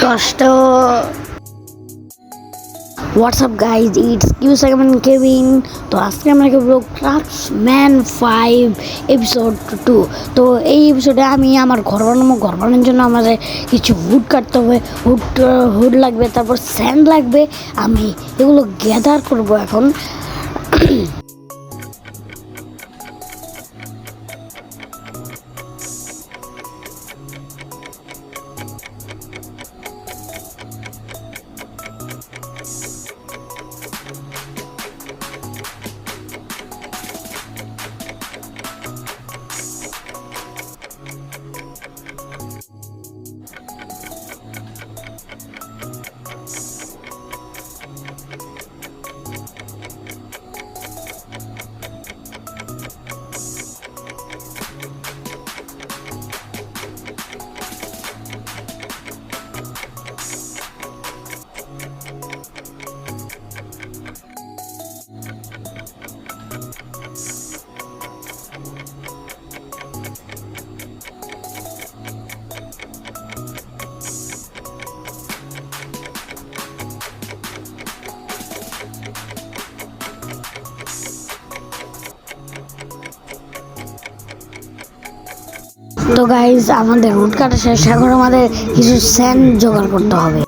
কষ্ট। What's up guys, it's কিউসাইমন Kevin. তো আজকে আমরা খেলবো ক্রাফটসম্যান 5 এপিসোড 2। তো এই এপিসোডে আমি আমার ঘর বানানোর জন্য আমাদের কিছু হুড কাটতে হবে। হুড লাগবে, তারপর স্যান্ড লাগবে। আমি এগুলো গ্যাদার করব এখন। তো গাইজ, আমাদের হুড কাটা শেষ। এখন আমাদের কিছু স্যান্ড জোগাড় করতে হবে।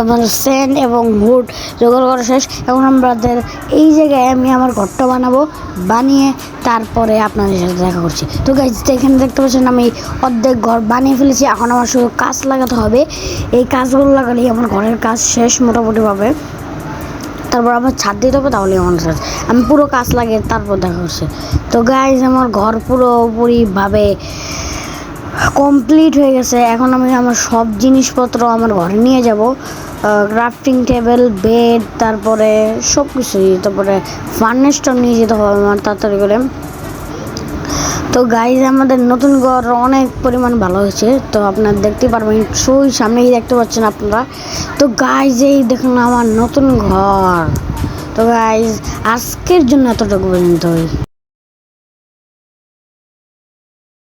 আমাদের স্যান্ড এবং হুড জোগাড় করা শেষ। এখন আমাদের এই জায়গায় আমি আমার ঘরটা বানাবো, বানিয়ে তারপরে আপনাদের সাথে দেখা করছি। তো গাইজ, এখানে দেখতে পাচ্ছেন আমি অর্ধেক ঘর বানিয়ে ফেলেছি। এখন আমার শুধু কাজ লাগাতে হবে। এই কাজগুলো লাগালেই আমার ঘরের কাজ শেষ মোটামুটিভাবে। তারপর আমার ছাদ দিতে হবে, তাহলে আমার কাজ। আমি পুরো কাজ লাগিয়ে তারপর দেখা করছি। তো গাইজ, আমার ঘর পুরোপুরিভাবে কমপ্লিট হয়ে গেছে। এখন আমি আমার সব জিনিসপত্র আমার ঘরে নিয়ে যাব। ক্রাফটিং টেবিল, বেড, তারপরে সব কিছুই, তারপরে ফার্নেসটাও নিয়ে যেতে হবে আমার তাড়াতাড়ি করে। তো গাইজ, আমাদের নতুন ঘর অনেক পরিমাণ ভালো হয়েছে। তো আপনারা দেখতে পারবেন, সই সামনেই দেখতে পাচ্ছেন আপনারা। তো গাইজ, এই দেখুন আমার নতুন ঘর। তো গাইজ, আজকের জন্য এতটুকু পর্যন্তই।